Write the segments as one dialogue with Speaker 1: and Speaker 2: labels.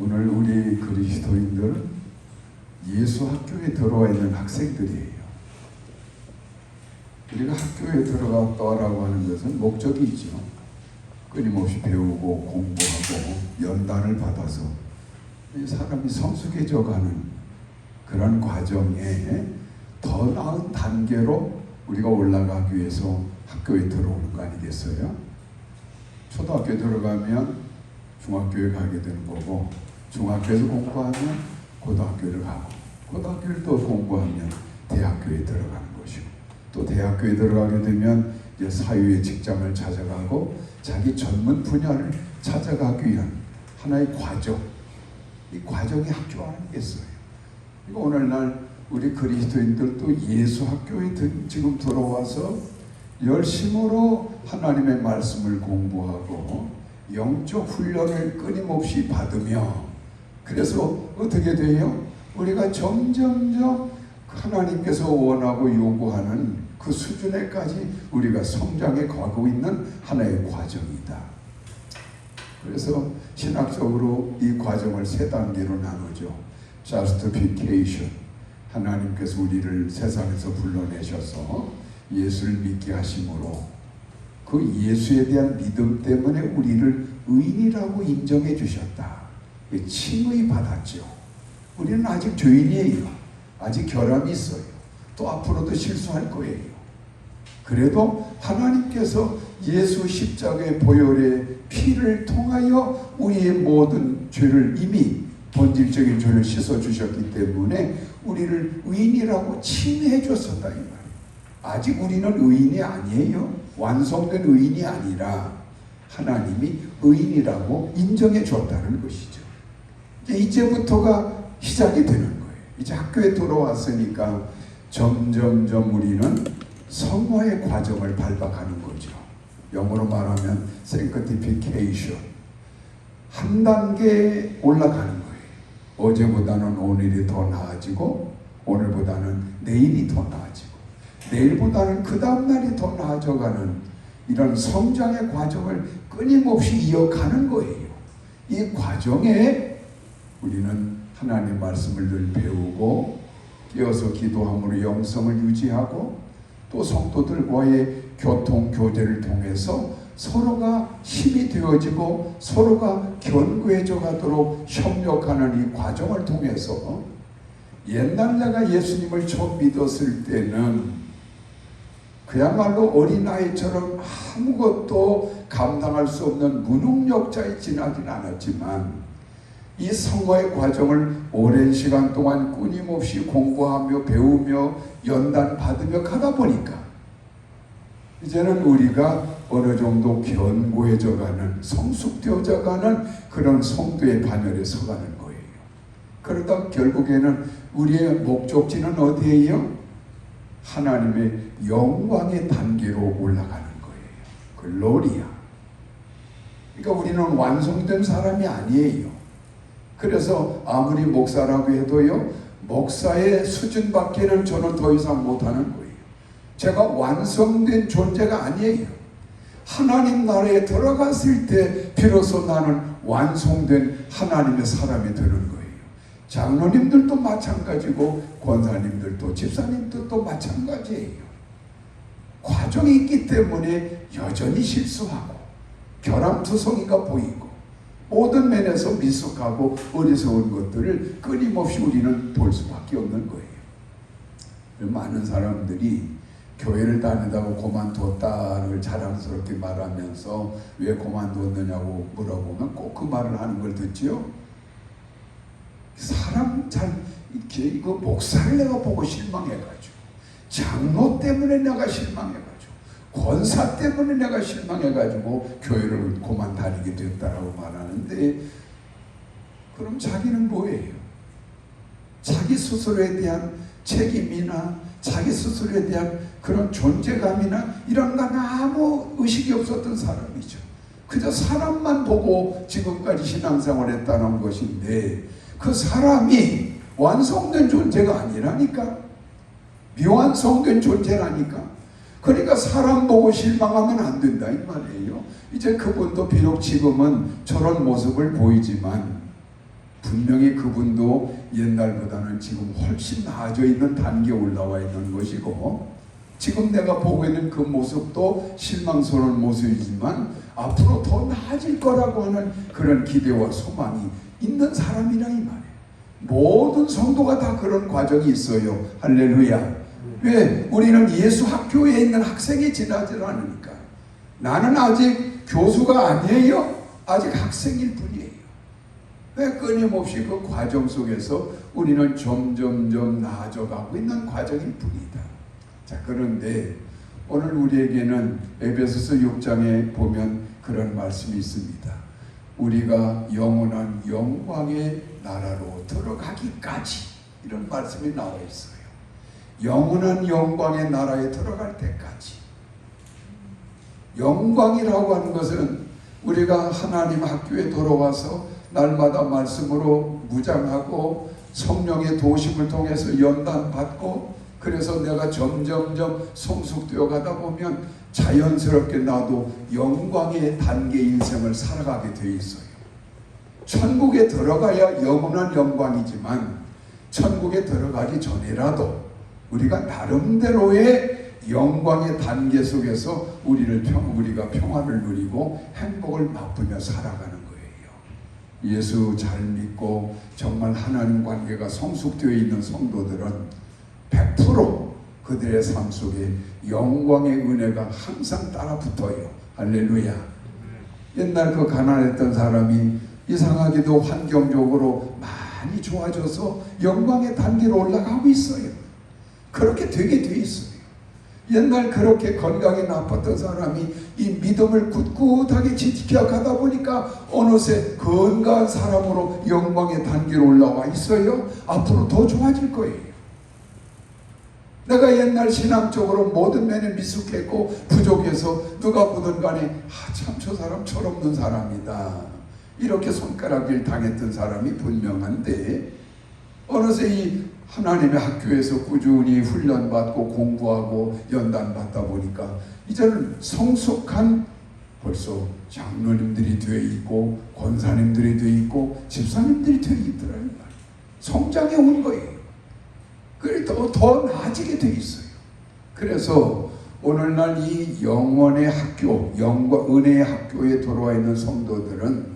Speaker 1: 오늘 우리 그리스도인들은 예수 학교에 들어와 있는 학생들이에요. 우리가 학교에 들어갔다라고 하는 것은 목적이 있죠. 끊임없이 배우고 공부하고 연단을 받아서 사람이 성숙해져가는 그런 과정에 더 나은 단계로 우리가 올라가기 위해서 학교에 들어오는 거 아니겠어요? 초등학교에 들어가면 중학교에 가게 되는 거고, 중학교에서 공부하면 고등학교를 가고, 고등학교를 또 공부하면 대학교에 들어가는 것이고, 또 대학교에 들어가게 되면 이제 사회의 직장을 찾아가고 자기 전문 분야를 찾아가기 위한 하나의 과정, 이 과정이 학교 아니겠어요? 그러니까 오늘날 우리 그리스도인들도 예수 학교에 지금 들어와서 열심으로 하나님의 말씀을 공부하고 영적 훈련을 끊임없이 받으며, 그래서 어떻게 돼요? 우리가 점점점 하나님께서 원하고 요구하는 그 수준에까지 우리가 성장해 가고 있는 하나의 과정이다. 그래서 신학적으로 이 과정을 세 단계로 나누죠. Justification, 하나님께서 우리를 세상에서 불러내셔서 예수를 믿게 하심으로 그 예수에 대한 믿음 때문에 우리를 의인이라고 인정해 주셨다. 칭의 받았죠. 우리는 아직 죄인이에요. 아직 결함이 있어요. 또 앞으로도 실수할 거예요. 그래도 하나님께서 예수 십자가의 보혈의 피를 통하여 우리의 모든 죄를 이미 본질적인 죄를 씻어주셨기 때문에 우리를 의인이라고 칭해 줬었다 이 말이에요. 아직 우리는 의인이 아니에요. 완성된 의인이 아니라 하나님이 의인이라고 인정해 줬다는 것이죠. 이제부터가 시작이 되는 거예요. 이제 학교에 들어왔으니까 점점점 우리는 성화의 과정을 밟아가는 거죠. 영어로 말하면 sanctification, 한 단계 올라가는 거예요. 어제보다는 오늘이 더 나아지고, 오늘보다는 내일이 더 나아지고, 내일보다는 그 다음날이 더 나아져가는 이런 성장의 과정을 끊임없이 이어가는 거예요. 이 과정에 우리는 하나님 말씀을 늘 배우고 깨어서 기도함으로 영성을 유지하고, 또 성도들과의 교통 교제를 통해서 서로가 힘이 되어지고 서로가 견고해져 가도록 협력하는 이 과정을 통해서, 옛날 내가 예수님을 처음 믿었을 때는 그야말로 어린아이처럼 아무것도 감당할 수 없는 무능력자에 지나진 않았지만, 이 성화의 과정을 오랜 시간 동안 끊임없이 공부하며 배우며 연단 받으며 가다 보니까 이제는 우리가 어느 정도 견고해져 가는, 성숙되어져 가는 그런 성도의 반열에 서가는 거예요. 그러다 결국에는 우리의 목적지는 어디예요? 하나님의 영광의 단계로 올라가는 거예요. 글로리아. 그러니까 우리는 완성된 사람이 아니에요. 그래서 아무리 목사라고 해도요, 목사의 수준밖에는 저는 더 이상 못하는 거예요. 제가 완성된 존재가 아니에요. 하나님 나라에 들어갔을 때 비로소 나는 완성된 하나님의 사람이 되는 거예요. 장로님들도 마찬가지고 권사님들도 집사님들도 마찬가지예요. 과정이 있기 때문에 여전히 실수하고 결함투성이가 보이고 모든 면에서 미숙하고 어리석은 것들을 끊임없이 우리는 볼 수밖에 없는 거예요. 많은 사람들이 교회를 다니다가 그만뒀다는 걸 자랑스럽게 말하면서 왜 그만뒀느냐고 물어보면 꼭 그 말을 하는 걸 듣지요. 사람 이렇게 이거 목사를 내가 보고 실망해가지고, 장로 때문에 내가 실망해가지고, 권사 때문에 내가 실망해가지고 교회를 그만 다니게 됐다라고 말하는데, 그럼 자기는 뭐예요? 자기 스스로에 대한 책임이나 자기 스스로에 대한 그런 존재감이나 이런 건 아무 의식이 없었던 사람이죠. 그저 사람만 보고 지금까지 신앙생활을 했다는 것인데, 그 사람이 완성된 존재가 아니라니까. 미완성된 존재라니까. 그러니까 사람 보고 실망하면 안 된다 이 말이에요. 이제 그분도 비록 지금은 저런 모습을 보이지만 분명히 그분도 옛날보다는 지금 훨씬 나아져 있는 단계에 올라와 있는 것이고, 지금 내가 보고 있는 그 모습도 실망스러운 모습이지만 앞으로 더 나아질 거라고 하는 그런 기대와 소망이 있는 사람이라 이 말이에요. 모든 성도가 다 그런 과정이 있어요. 할렐루야. 왜? 우리는 예수 학교에 있는 학생이 지나질 않으니까. 나는 아직 교수가 아니에요. 아직 학생일 뿐이에요. 왜? 끊임없이 그 과정 속에서 우리는 점점점 나아져가고 있는 과정일 뿐이다. 자, 그런데 오늘 우리에게는 에베소서 6장에 보면 그런 말씀이 있습니다. 우리가 영원한 영광의 나라로 들어가기까지, 이런 말씀이 나와 있어요. 영원한 영광의 나라에 들어갈 때까지. 영광이라고 하는 것은 우리가 하나님 학교에 돌아와서 날마다 말씀으로 무장하고 성령의 도심을 통해서 연단받고, 그래서 내가 점점점 성숙되어 가다 보면 자연스럽게 나도 영광의 단계 인생을 살아가게 돼 있어요. 천국에 들어가야 영원한 영광이지만 천국에 들어가기 전이라도 우리가 나름대로의 영광의 단계 속에서 우리가 평안을 누리고 행복을 맛보며 살아가는 거예요. 예수 잘 믿고 정말 하나님 관계가 성숙되어 있는 성도들은 100% 그들의 삶 속에 영광의 은혜가 항상 따라 붙어요. 할렐루야. 옛날 그 가난했던 사람이 이상하게도 환경적으로 많이 좋아져서 영광의 단계로 올라가고 있어요. 그렇게 되게 돼 있어요. 옛날 그렇게 건강이 나빴던 사람이 이 믿음을 굳굳하게 지켜가다 보니까 어느새 건강한 사람으로 영광의 단계로 올라와 있어요. 앞으로 더 좋아질 거예요. 내가 옛날 신앙적으로 모든 면에 미숙했고 부족해서 누가 보든 간에 참 저 사람 철없는 사람이다, 이렇게 손가락질 당했던 사람이 분명한데, 어느새 이 하나님의 학교에서 꾸준히 훈련받고 공부하고 연단받다 보니까 이제는 성숙한 벌써 장로님들이 되어 있고 권사님들이 되어 있고 집사님들이 되어 있더라는 말이에요. 성장해 온 거예요. 그래서 더 나아지게 돼 있어요. 그래서 오늘날 이 영원의 학교, 영광, 은혜의 학교에 들어와 있는 성도들은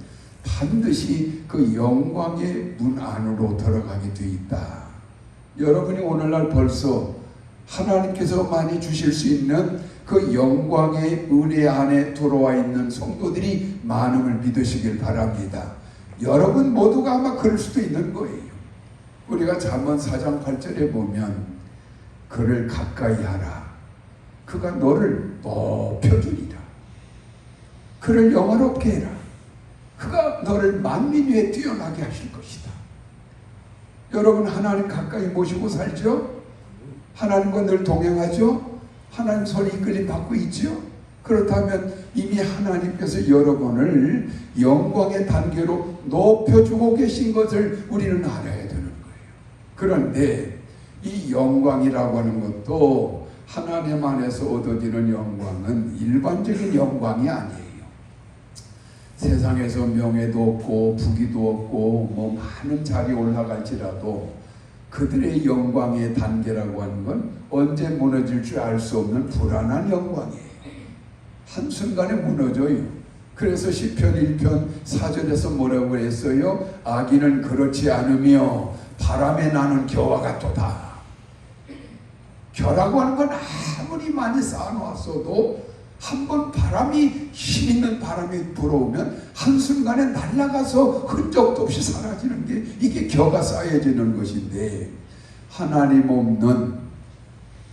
Speaker 1: 반드시 그 영광의 문 안으로 들어가게 돼 있다. 여러분이 오늘날 벌써 하나님께서 많이 주실 수 있는 그 영광의 은혜 안에 들어와 있는 성도들이 많음을 믿으시길 바랍니다. 여러분 모두가 아마 그럴 수도 있는 거예요. 우리가 잠언 4장 8절에 보면 그를 가까이 하라. 그가 너를 높여주리라. 그를 영화롭게 해라. 그가 너를 만민 위에 뛰어나게 하실 것이다. 여러분 하나님 가까이 모시고 살죠? 하나님과 늘 동행하죠? 하나님 손에 이끌림 받고 있죠? 그렇다면 이미 하나님께서 여러분을 영광의 단계로 높여주고 계신 것을 우리는 알아야 되는 거예요. 그런데 이 영광이라고 하는 것도 하나님 안에서 얻어지는 영광은 일반적인 영광이 아니에요. 세상에서 명예도 없고 부귀도 없고 뭐 많은 자리에 올라갈지라도 그들의 영광의 단계라고 하는 건 언제 무너질 줄 알 수 없는 불안한 영광이에요. 한순간에 무너져요. 그래서 시편 1편 4절에서 뭐라고 했어요? 악인은 그렇지 않으며 바람에 나는 겨와 같도다. 겨라고 하는 건 아무리 많이 쌓아놓았어도 한번 바람이, 힘 있는 바람이 불어오면 한순간에 날아가서 흔적도 없이 사라지는 게 이게 겨가 쌓여지는 것인데, 하나님 없는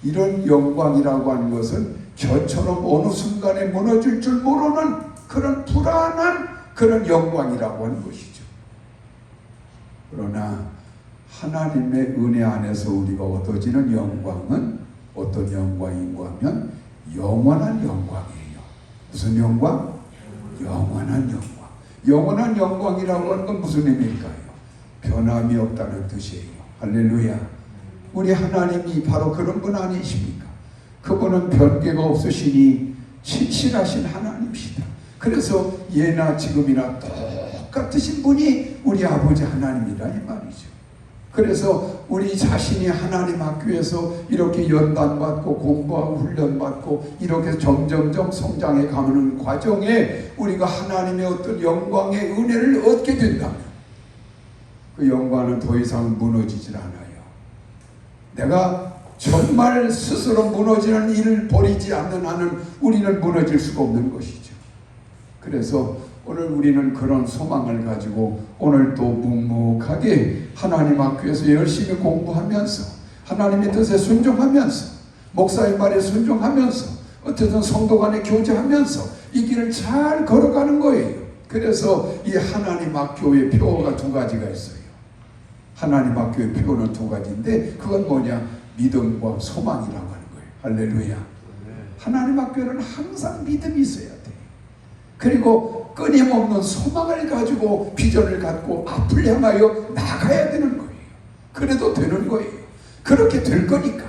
Speaker 1: 이런 영광이라고 하는 것은 겨처럼 어느 순간에 무너질 줄 모르는 그런 불안한 그런 영광이라고 하는 것이죠. 그러나 하나님의 은혜 안에서 우리가 얻어지는 영광은 어떤 영광인가 하면 영원한 영광이에요. 무슨 영광? 영원한 영광. 영원한 영광이라고 하는 건 무슨 의미일까요? 변함이 없다는 뜻이에요. 할렐루야. 우리 하나님이 바로 그런 분 아니십니까? 그분은 변개가 없으시니 신실하신 하나님이시다. 그래서 예나 지금이나 똑같으신 분이 우리 아버지 하나님이라 이 말이죠. 그래서 우리 자신이 하나님 학교에서 이렇게 연단받고 공부하고 훈련받고 이렇게 점점점 성장해 가는 과정에 우리가 하나님의 어떤 영광의 은혜를 얻게 된다면 그 영광은 더 이상 무너지질 않아요. 내가 정말 스스로 무너지는 일을 벌이지 않는 한은 우리는 무너질 수가 없는 것이죠. 그래서 오늘 우리는 그런 소망을 가지고 오늘 또 묵묵하게 하나님 학교에서 열심히 공부하면서 하나님의 뜻에 순종하면서 목사의 말에 순종하면서 어쨌든 성도 간에 교제하면서 이 길을 잘 걸어가는 거예요. 그래서 이 하나님 학교의 표어가 두 가지가 있어요. 하나님 학교의 표어는 두 가지인데 그건 뭐냐? 믿음과 소망이라고 하는 거예요. 할렐루야. 하나님 학교는 항상 믿음이 있어야 돼요. 그리고 끊임없는 소망을 가지고 비전을 갖고 앞을 향하여 나가야 되는 거예요. 그래도 되는 거예요. 그렇게 될 거니까.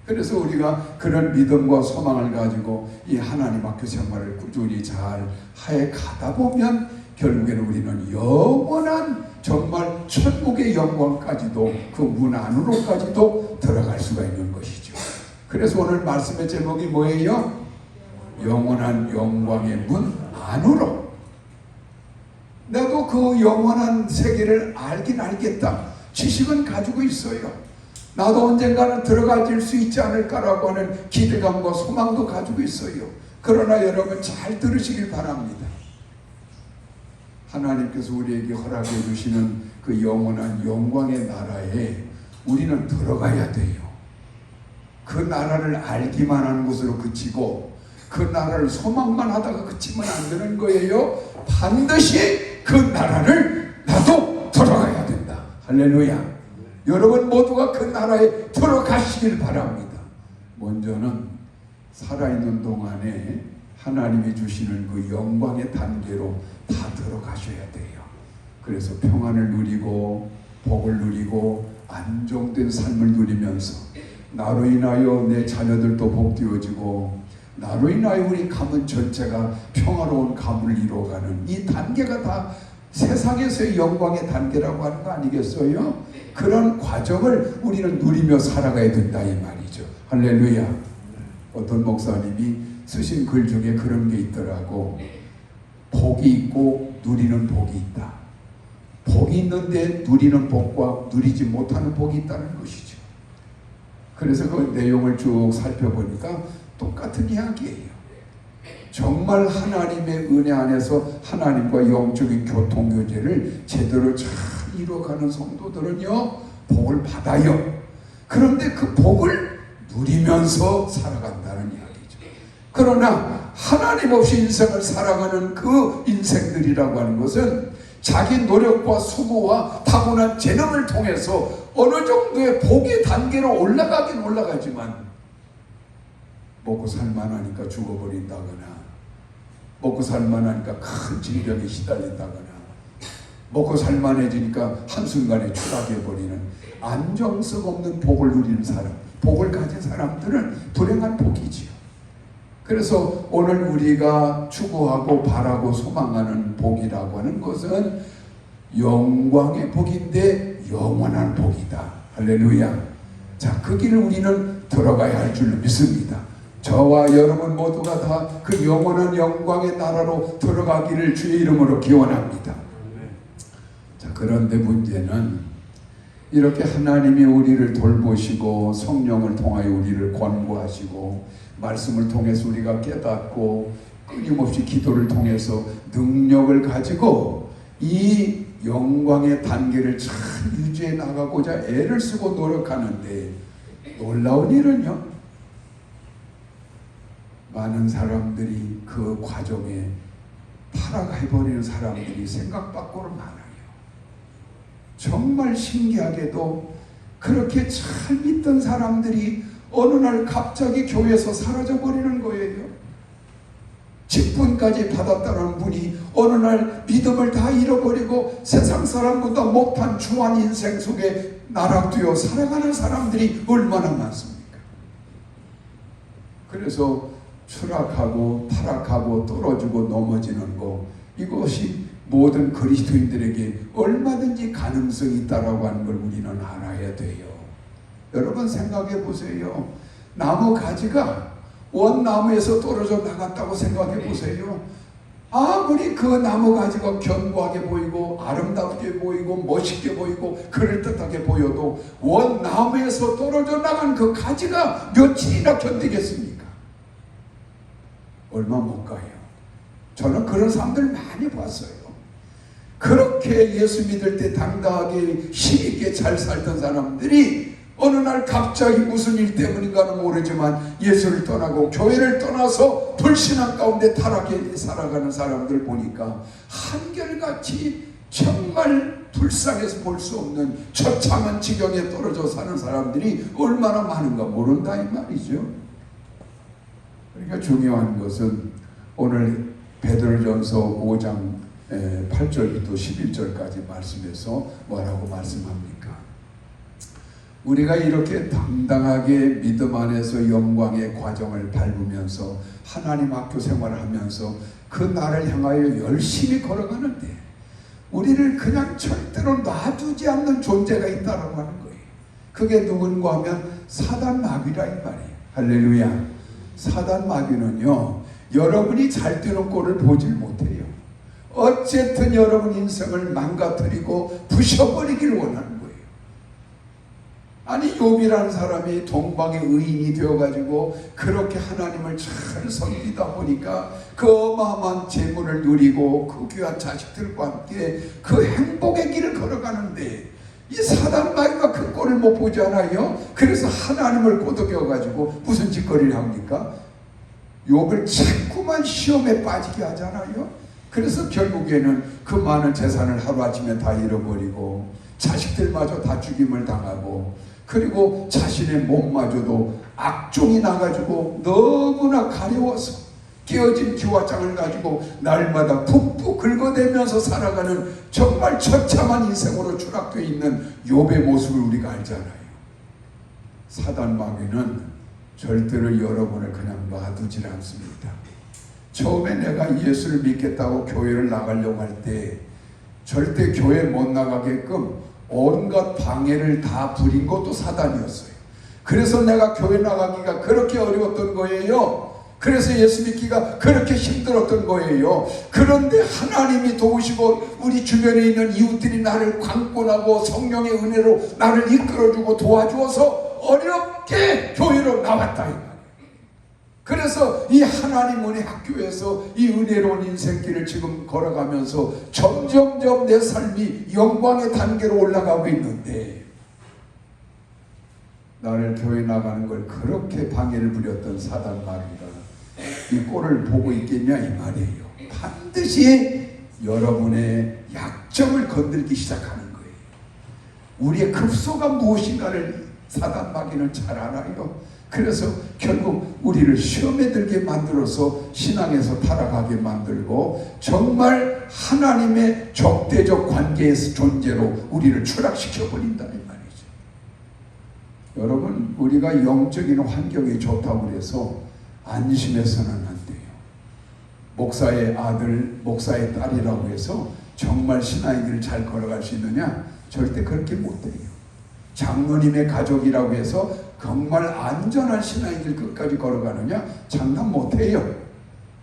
Speaker 1: 그래서 우리가 그런 믿음과 소망을 가지고 이 하나님 학교 생활을 꾸준히 잘 해 가다 보면 결국에는 우리는 영원한 정말 천국의 영광까지도 그 문 안으로까지도 들어갈 수가 있는 것이죠. 그래서 오늘 말씀의 제목이 뭐예요? 영원한 영광의 문 안으로. 나도 그 영원한 세계를 알긴 알겠다. 지식은 가지고 있어요. 나도 언젠가는 들어갈 수 있지 않을까라고 하는 기대감과 소망도 가지고 있어요. 그러나 여러분 잘 들으시길 바랍니다. 하나님께서 우리에게 허락해 주시는 그 영원한 영광의 나라에 우리는 들어가야 돼요. 그 나라를 알기만 하는 것으로 그치고 그 나라를 소망만 하다가 그치면 안 되는 거예요. 반드시 그 나라를 나도 들어가야 된다. 할렐루야. 여러분 모두가 그 나라에 들어가시길 바랍니다. 먼저는 살아있는 동안에 하나님이 주시는 그 영광의 단계로 다 들어가셔야 돼요. 그래서 평안을 누리고 복을 누리고 안정된 삶을 누리면서 나로 인하여 내 자녀들도 복되어지고 나로 인하여 우리 가문 전체가 평화로운 가문을 이루어가는 이 단계가 다 세상에서의 영광의 단계라고 하는 거 아니겠어요? 그런 과정을 우리는 누리며 살아가야 된다 이 말이죠. 할렐루야. 어떤 목사님이 쓰신 글 중에 그런 게 있더라고. 복이 있고 누리는 복이 있다. 복이 있는데 누리는 복과 누리지 못하는 복이 있다는 것이죠. 그래서 그 내용을 쭉 살펴보니까 똑같은 이야기예요. 정말 하나님의 은혜 안에서 하나님과 영적인 교통교제를 제대로 잘 이루어가는 성도들은요 복을 받아요. 그런데 그 복을 누리면서 살아간다는 이야기죠. 그러나 하나님 없이 인생을 살아가는 그 인생들이라고 하는 것은 자기 노력과 수고와 타고난 재능을 통해서 어느 정도의 복의 단계로 올라가긴 올라가지만 먹고 살만하니까 죽어버린다거나 먹고 살만하니까 큰 질병에 시달린다거나 먹고 살만해지니까 한순간에 추락해버리는 안정성 없는 복을 누리는 사람, 복을 가진 사람들은 불행한 복이지요. 그래서 오늘 우리가 추구하고 바라고 소망하는 복이라고 하는 것은 영광의 복인데 영원한 복이다. 할렐루야. 자, 그 길을 우리는 들어가야 할 줄로 믿습니다. 저와 여러분 모두가 다 그 영원한 영광의 나라로 들어가기를 주의 이름으로 기원합니다. 자, 그런데 문제는 이렇게 하나님이 우리를 돌보시고 성령을 통하여 우리를 권고하시고 말씀을 통해서 우리가 깨닫고 끊임없이 기도를 통해서 능력을 가지고 이 영광의 단계를 잘 유지해 나가고자 애를 쓰고 노력하는데 놀라운 일은요, 많은 사람들이 그 과정에 타락해버리는 사람들이 생각 밖으로 많아요. 정말 신기하게도 그렇게 잘 믿던 사람들이 어느 날 갑자기 교회에서 사라져버리는 거예요. 직분까지 받았다는 분이 어느 날 믿음을 다 잃어버리고 세상 사람보다 못한 추한 인생 속에 나락되어 살아가는 사람들이 얼마나 많습니까? 그래서 추락하고 타락하고 떨어지고 넘어지는 거, 이것이 모든 그리스도인들에게 얼마든지 가능성이 있다라고 하는 걸 우리는 알아야 돼요. 여러분 생각해 보세요. 나무 가지가 원나무에서 떨어져 나갔다고 생각해 보세요. 아무리 그 나무 가지가 견고하게 보이고 아름답게 보이고 멋있게 보이고 그럴듯하게 보여도 원나무에서 떨어져 나간 그 가지가 며칠이나 견디겠습니까? 얼마 못 가요. 저는 그런 사람들 많이 봤어요. 그렇게 예수 믿을 때 당당하게 힘있게 잘 살던 사람들이 어느 날 갑자기 무슨 일 때문인가는 모르지만 예수를 떠나고 교회를 떠나서 불신앙 가운데 타락해 살아가는 사람들 보니까 한결같이 정말 불쌍해서 볼 수 없는 처참한 지경에 떨어져 사는 사람들이 얼마나 많은가 모른다 이 말이죠. 그러니까 중요한 것은 오늘 베드로전서 5장 8절부터 11절까지 말씀에서 뭐라고 말씀합니까? 우리가 이렇게 당당하게 믿음 안에서 영광의 과정을 밟으면서 하나님 학교 생활을 하면서 그 나를 향하여 열심히 걸어가는데 우리를 그냥 절대로 놔두지 않는 존재가 있다라고 하는 거예요. 그게 누군가 하면 사단 마귀라 이 말이에요. 할렐루야. 사단 마귀는요, 여러분이 잘 되는 꼴을 보질 못해요. 어쨌든 여러분 인생을 망가뜨리고 부셔버리길 원하는 거예요. 아니 욥이라는 사람이 동방의 의인이 되어가지고 그렇게 하나님을 잘 섬기다 보니까 그 어마어마한 재물을 누리고 그 귀한 자식들과 함께 그 행복의 길을 걸어가는데 이 사단 마귀가 그 꼴을 못 보지 않아요? 그래서 하나님을 꼬드겨가지고 무슨 짓거리를 합니까? 욥을 자꾸만 시험에 빠지게 하잖아요. 그래서 결국에는 그 많은 재산을 하루아침에 다 잃어버리고 자식들마저 다 죽임을 당하고 그리고 자신의 몸마저도 악종이 나가지고 너무나 가려워서 깨어진 기와장을 가지고 날마다 푹푹 긁어대면서 살아가는 정말 처참한 인생으로 추락되어 있는 욥의 모습을 우리가 알잖아요. 사단 마귀는 절대로 여러분을 그냥 놔두질 않습니다. 처음에 내가 예수를 믿겠다고 교회를 나가려고 할 때 절대 교회 못 나가게끔 온갖 방해를 다 부린 것도 사단이었어요. 그래서 내가 교회 나가기가 그렇게 어려웠던 거예요. 그래서 예수 믿기가 그렇게 힘들었던 거예요. 그런데 하나님이 도우시고 우리 주변에 있는 이웃들이 나를 강권하고 성령의 은혜로 나를 이끌어주고 도와주어서 어렵게 교회로 나왔다 이 말이에요. 그래서 이 하나님 은혜 학교에서 이 은혜로운 인생길을 지금 걸어가면서 점점점 내 삶이 영광의 단계로 올라가고 있는데 나를 교회 나가는 걸 그렇게 방해를 부렸던 사단 마귀가 이 꼴을 보고 있겠냐 이 말이에요. 반드시 여러분의 약점을 건들기 시작하는 거예요. 우리의 급소가 무엇인가를 사단 마귀는 잘 알아요. 그래서 결국 우리를 시험에 들게 만들어서 신앙에서 타락하게 만들고 정말 하나님의 적대적 관계의 존재로 우리를 추락시켜버린다 이 말이죠. 여러분 우리가 영적인 환경이 좋다고 해서 안심해서는 안 돼요. 목사의 아들, 목사의 딸이라고 해서 정말 신앙의 길을 잘 걸어갈 수 있느냐? 절대 그렇게 못 돼요. 장로님의 가족이라고 해서 정말 안전한 신앙의 길 끝까지 걸어가느냐? 장담 못해요.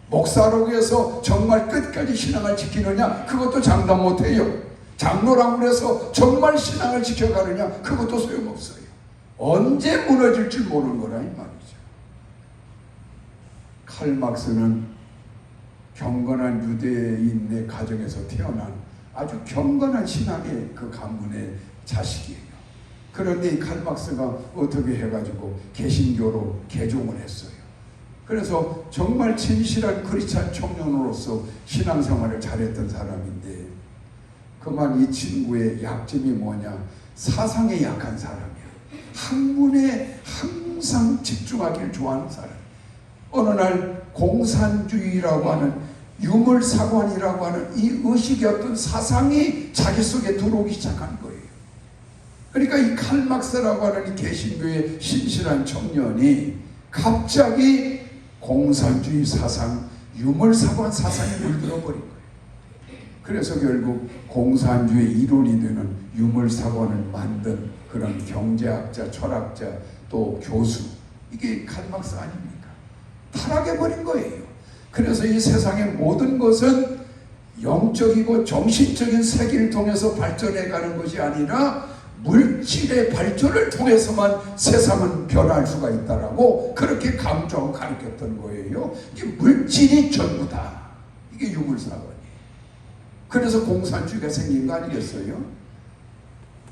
Speaker 1: 목사라고 해서 정말 끝까지 신앙을 지키느냐? 그것도 장담 못해요. 장로라고 해서 정말 신앙을 지켜가느냐? 그것도 소용없어요. 언제 무너질 줄 모르는 거라 이 말이죠. 칼 막스는 경건한 유대인의 가정에서 태어난 아주 경건한 신앙의 그 가문의 자식이에요. 그런데 이 칼 막스가 어떻게 해가지고 개신교로 개종을 했어요. 그래서 정말 진실한 크리스찬 청년으로서 신앙생활을 잘했던 사람인데 그만 이 친구의 약점이 뭐냐? 사상에 약한 사람이야. 학문에 항상 집중하기를 좋아하는 사람. 어느 날 공산주의라고 하는 유물사관이라고 하는 이 의식의 어떤 사상이 자기 속에 들어오기 시작한 거예요. 그러니까 이 칼 막스라고 하는 이 개신교의 신실한 청년이 갑자기 공산주의 사상, 유물사관 사상에 물들어 버린 거예요. 그래서 결국 공산주의 이론이 되는 유물사관을 만든 그런 경제학자, 철학자, 또 교수, 이게 칼 막스 아닙니까? 타락해버린 거예요. 그래서 이 세상의 모든 것은 영적이고 정신적인 세계를 통해서 발전해가는 것이 아니라 물질의 발전을 통해서만 세상은 변할 수가 있다라고 그렇게 강조하고 가르쳤던 거예요. 이게 물질이 전부다. 이게 유물사관이에요. 그래서 공산주의가 생긴 거 아니겠어요?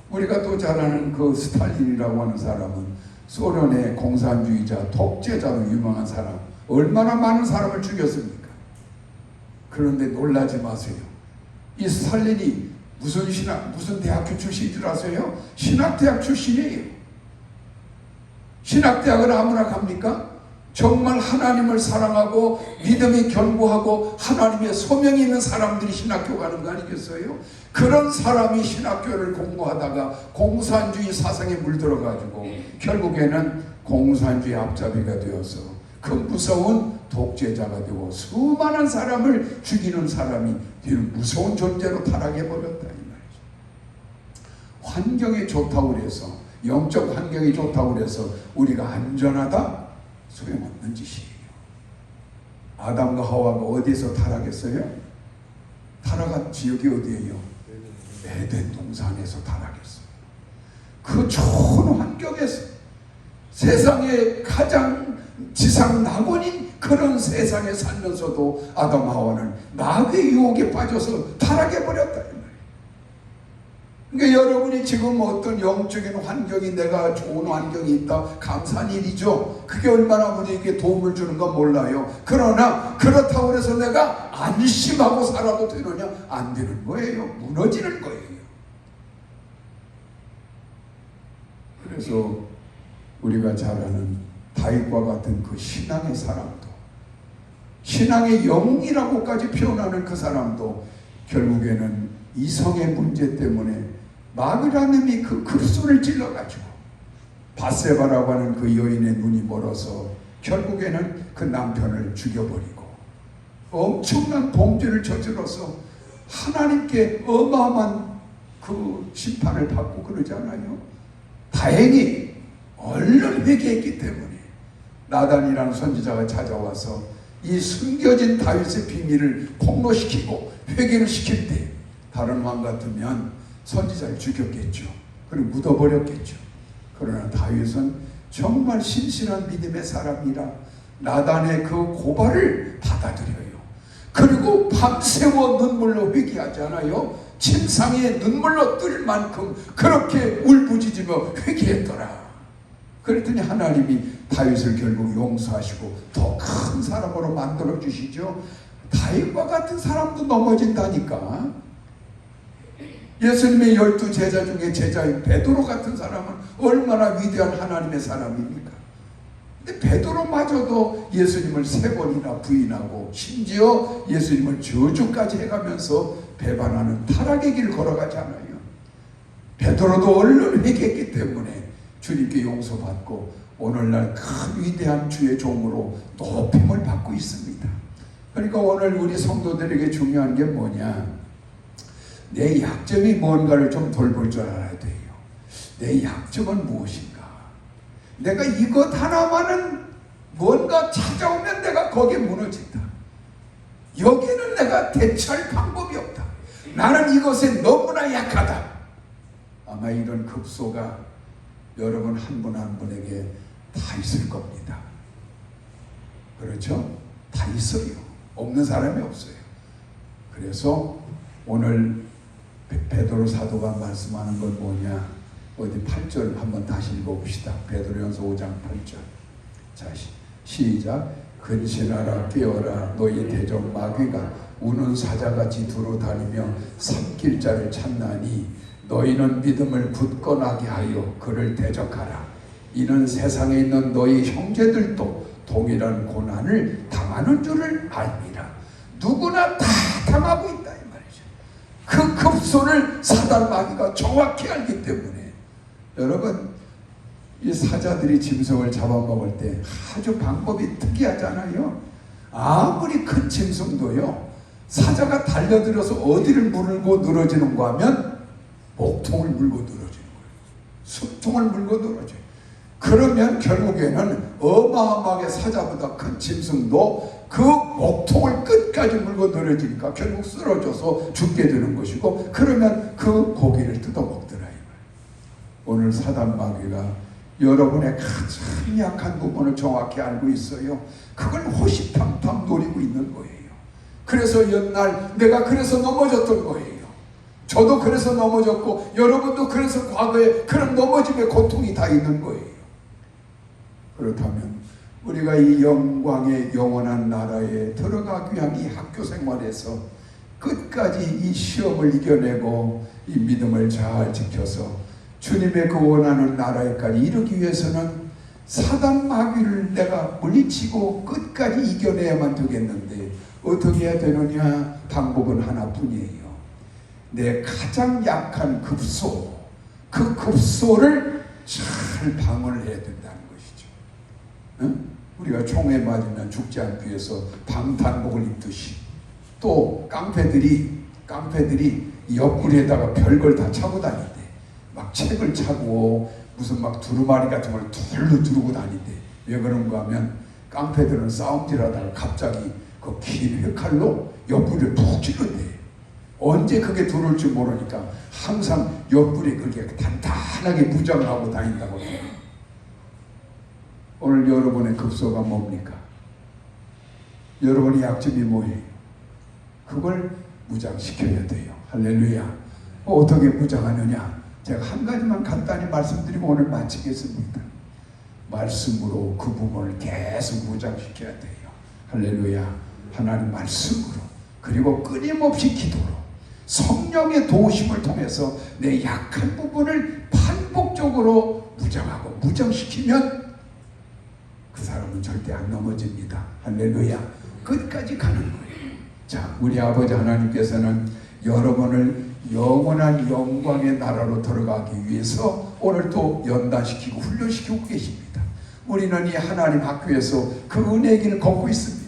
Speaker 1: 우리가 또 잘 아는 그 스탈린이라고 하는 사람은 소련의 공산주의자, 독재자로 유명한 사람, 얼마나 많은 사람을 죽였습니까? 그런데 놀라지 마세요. 이 스탈린이 무슨 대학교 출신인 줄 아세요? 신학대학 출신이에요. 신학대학을 아무나 갑니까? 정말 하나님을 사랑하고 믿음이 견고하고 하나님의 소명이 있는 사람들이 신학교 가는 거 아니겠어요? 그런 사람이 신학교를 공부하다가 공산주의 사상에 물들어가지고 결국에는 공산주의 앞잡이가 되어서 그 무서운 독재자가 되고 수많은 사람을 죽이는 사람이 되는 무서운 존재로 타락해버렸다 이 말이죠. 환경이 좋다고 그래서, 영적 환경이 좋다고 그래서 우리가 안전하다? 소용없는 짓이에요. 아담과 하와가 어디에서 타락했어요? 타락한 지역이 어디예요? 에덴 동산에서 타락했어요. 그 좋은 환경에서 세상에 가장 지상 낙원인 그런 세상에 살면서도 아담 하와는 마귀의 유혹에 빠져서 타락해버렸다. 그러니까 여러분이 지금 어떤 영적인 환경이 내가 좋은 환경이 있다, 감사한 일이죠. 그게 얼마나 우리에게 도움을 주는 건 몰라요. 그러나 그렇다고 해서 내가 안심하고 살아도 되느냐? 안 되는 거예요. 무너지는 거예요. 그래서 우리가 잘 아는 다윗과 같은 그 신앙의 사람도, 신앙의 영웅이라고까지 표현하는 그 사람도 결국에는 이성의 문제 때문에 마귀라는 놈이 그 급소를 찔러가지고 바세바라고 하는 그 여인의 눈이 멀어서 결국에는 그 남편을 죽여버리고 엄청난 범죄를 저질러서 하나님께 어마어마한 그 심판을 받고 그러잖아요. 다행히 얼른 회개했기 때문에 나단이라는 선지자가 찾아와서 이 숨겨진 다윗의 비밀을 폭로시키고 회개를 시킬 때 다른 왕 같으면 선지자를 죽였겠죠. 그리고 묻어버렸겠죠. 그러나 다윗은 정말 신실한 믿음의 사람이라 나단의 그 고발을 받아들여요. 그리고 밤새워 눈물로 회개하잖아요. 침상에 눈물로 뜰 만큼 그렇게 울부짖으며 회개했더라. 그랬더니 하나님이 다윗을 결국 용서하시고 더 큰 사람으로 만들어 주시죠. 다윗과 같은 사람도 넘어진다니까. 예수님의 12 제자 중에 제자인 베드로 같은 사람은 얼마나 위대한 하나님의 사람입니까? 근데 베드로마저도 예수님을 3번이나 부인하고 심지어 예수님을 저주까지 해가면서 배반하는 타락의 길을 걸어가잖아요. 베드로도 얼른 회개했기 때문에 주님께 용서받고 오늘날 큰 위대한 주의 종으로 높임을 받고 있습니다. 그러니까 오늘 우리 성도들에게 중요한 게 뭐냐? 내 약점이 뭔가를 좀 돌볼 줄 알아야 돼요. 내 약점은 무엇인가? 내가 이것 하나만은 뭔가 찾아오면 내가 거기에 무너진다. 여기는 내가 대처할 방법이 없다. 나는 이것에 너무나 약하다. 아마 이런 급소가 여러분 한 분 한 분에게 다 있을 겁니다. 그렇죠? 다 있어요. 없는 사람이 없어요. 그래서 오늘 베드로 사도가 말씀하는 건 뭐냐? 어디 8절 한번 다시 읽어봅시다. 베드로전서 5장 8절. 자, 시작. 근신하라 깨어라 너희 대적 마귀가 우는 사자같이 두루 다니며 삼킬 자를 찾나니 너희는 믿음을 굳건하게 하여 그를 대적하라. 이는 세상에 있는 너희 형제들도 동일한 고난을 당하는 줄을 알미라. 누구나 다 당하고 있다 이 말이죠. 그 급소를 사단 마귀가 정확히 알기 때문에 여러분 이 사자들이 짐승을 잡아먹을 때 아주 방법이 특이하잖아요. 아무리 큰 짐승도요 사자가 달려들어서 어디를 물고 늘어지는가 하면 목통을 물고 늘어지는 거예요. 숨통을 물고 늘어져요. 그러면 결국에는 어마어마하게 사자보다 큰 짐승도 그 목통을 끝까지 물고 늘어지니까 결국 쓰러져서 죽게 되는 것이고, 그러면 그 고기를 뜯어먹더라 이 말이에요. 오늘 사단 마귀가 여러분의 가장 약한 부분을 정확히 알고 있어요. 그걸 호시탐탐 노리고 있는 거예요. 그래서 옛날 내가 그래서 넘어졌던 거예요. 저도 그래서 넘어졌고 여러분도 그래서 과거에 그런 넘어짐의 고통이 다 있는 거예요. 그렇다면 우리가 이 영광의 영원한 나라에 들어가기 위한 이 학교 생활에서 끝까지 이 시험을 이겨내고 이 믿음을 잘 지켜서 주님의 그 원하는 나라에까지 이르기 위해서는 사단 마귀를 내가 물리치고 끝까지 이겨내야만 되겠는데, 어떻게 해야 되느냐? 방법은 하나뿐이에요. 내 가장 약한 급소, 그 급소를 잘 방어를 해야 된다는 것이죠. 응? 우리가 총에 맞으면 죽지 않기 위해서 방탄복을 입듯이, 또 깡패들이 옆구리에다가 별걸 다 차고 다닌대. 막 책을 차고 무슨 막 두루마리 같은 걸 둘로 두르고 다닌대. 왜 그런가 하면 깡패들은 싸움질하다가 갑자기 그 긴 회칼로 옆구리를 푹 찌른대. 언제 그게 들어올지 모르니까 항상 옆구리에 그렇게 단단하게 무장을 하고 다닌다고 해요. 오늘 여러분의 급소가 뭡니까? 여러분의 약점이 뭐예요? 그걸 무장시켜야 돼요. 할렐루야. 어떻게 무장하느냐? 제가 한 가지만 간단히 말씀드리고 오늘 마치겠습니다. 말씀으로 그 부분을 계속 무장시켜야 돼요. 할렐루야. 하나님 말씀으로, 그리고 끊임없이 기도로, 성령의 도우심을 통해서 내 약한 부분을 반복적으로 무장하고 무장시키면 그 사람은 절대 안 넘어집니다. 할렐루야. 끝까지 가는 거예요. 자, 우리 아버지 하나님께서는 여러분을 영원한 영광의 나라로 들어가기 위해서 오늘 또 연단시키고 훈련시키고 계십니다. 우리는 이 하나님 학교에서 그 은혜의 길을 걷고 있습니다.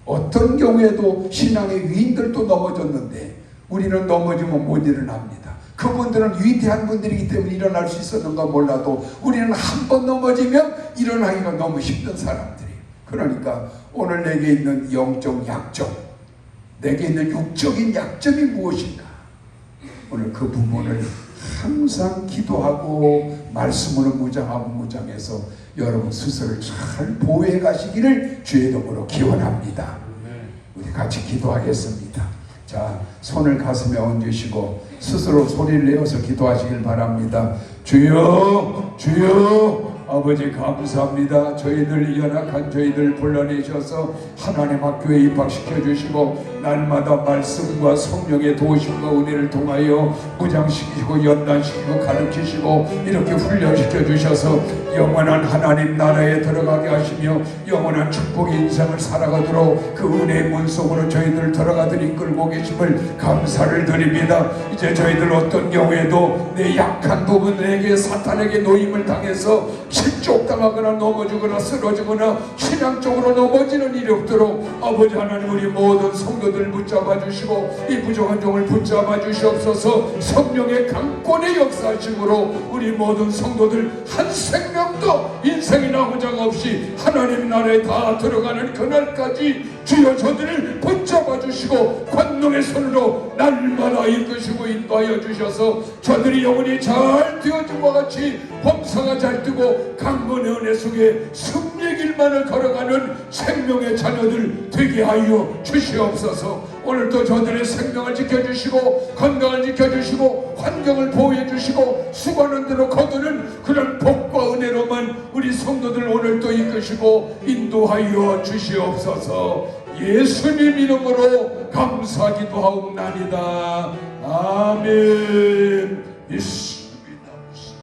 Speaker 1: 어떤 경우에도 신앙의 위인들도 넘어졌는데 우리는 넘어지면 못 일어납니다. 그분들은 위대한 분들이기 때문에 일어날 수 있었는가 몰라도 우리는 한 번 넘어지면 일어나기가 너무 힘든 사람들이에요. 그러니까 오늘 내게 있는 영적 약점, 내게 있는 육적인 약점이 무엇인가? 오늘 그 부분을 항상 기도하고 말씀으로 무장해서 여러분 스스로를 잘 보호해 가시기를 주의 이름으로 기원합니다. 우리 같이 기도하겠습니다. 자, 손을 가슴에 얹으시고 스스로 소리를 내어서 기도하시길 바랍니다. 주여, 주여, 아버지 감사합니다. 저희들 연약한 저희들 불러내셔서 하나님 학교에 입학시켜 주시고 날마다 말씀과 성령의 도우심과 은혜를 통하여 무장시키고 연단시키고 가르치시고 이렇게 훈련시켜 주셔서 영원한 하나님 나라에 들어가게 하시며 영원한 축복의 인생을 살아가도록 그 은혜의 문 속으로 저희들 들어가들 이끌고 계심을 감사를 드립니다. 이제 저희들 어떤 경우에도 내 약한 부분에게 사탄에게 노임을 당해서 실족당하거나 넘어지거나 쓰러지거나 신앙적으로 넘어지는 일이 없도록 아버지 하나님 우리 모든 성도들 붙잡아 주시고 이 부족한 종을 붙잡아 주시옵소서. 성령의 강권의 역사심으로 우리 모든 성도들 한 생명도 인생이나 후장 없이 하나님 나라에 다 들어가는 그날까지 주여 저들을 붙잡아 주시고 권능의 손으로 날마다 이끄시고 인도하여 주셔서 저들이 영혼이 잘 되어진과 같이 범사가 잘 뜨고 강건의 은혜 속에 승리의 길만을 걸어가는 생명의 자녀들 되게 하여 주시옵소서. 오늘도 저들의 생명을 지켜주시고 건강을 지켜주시고 환경을 보호해주시고 수고하는 대로 거두는 그런 복과 은혜로만 우리 성도들 오늘도 이끄시고 인도하여 주시옵소서. 예수님 이름으로 감사기도 하옵나이다. 아멘.